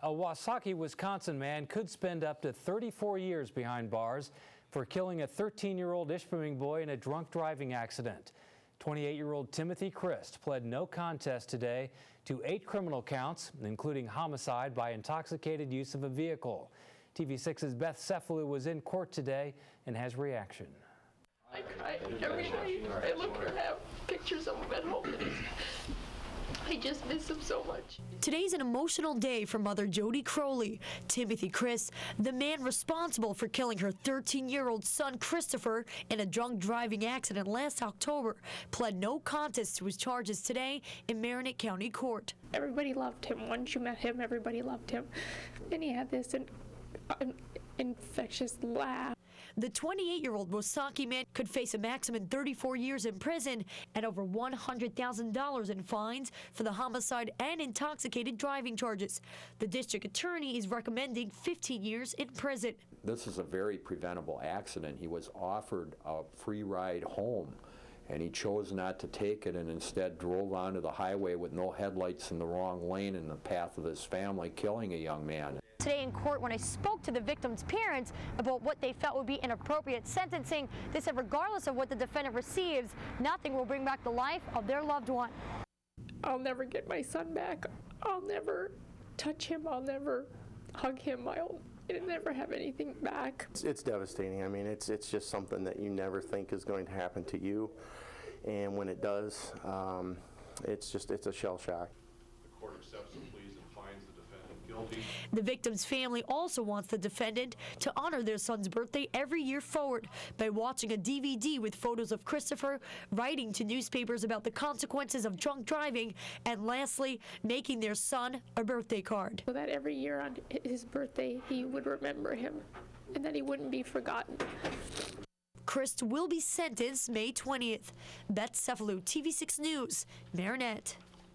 A Wasaki, Wisconsin man could spend up to 34 years behind bars for killing a 13-year-old Ishpeming boy in a drunk driving accident. 28-year-old Timothy Christ pled no contest today to 8 criminal counts, including homicide by intoxicated use of a vehicle. TV6's Beth Cefalu was in court today and has reaction. I cry every night. I look and have pictures of him at home. I just miss him so much. Today's an emotional day for mother Jody Crowley. Timothy Christ, the man responsible for killing her 13-year-old son Christopher in a drunk driving accident last October, pled no contest to his charges today in Marinette County Court. Everybody loved him. Once you met him, everybody loved him. And he had this infectious laugh. The 28-year-old Wasaki man could face a maximum 34 years in prison and over $100,000 in fines for the homicide and intoxicated driving charges. The district attorney is recommending 15 years in prison. This is a very preventable accident. He was offered a free ride home, and he chose not to take it and instead drove onto the highway with no headlights in the wrong lane in the path of his family, killing a young man. Today in court, when I spoke to the victim's parents about what they felt would be inappropriate sentencing, they said regardless of what the defendant receives, nothing will bring back the life of their loved one. I'll never get my son back. I'll never touch him. I'll never hug him. I'll never have anything back. It's devastating. I mean, it's just something that you never think is going to happen to you, and when it does, it's a shell shock. The court accepts the pleas and finds the defendant guilty. The victim's family also wants the defendant to honor their son's birthday every year forward by watching a DVD with photos of Christopher, writing to newspapers about the consequences of drunk driving, and lastly, making their son a birthday card. So that every year on his birthday, he would remember him and that he wouldn't be forgotten. Christ will be sentenced May 20th. Beth Cefalu, TV6 News, Marinette.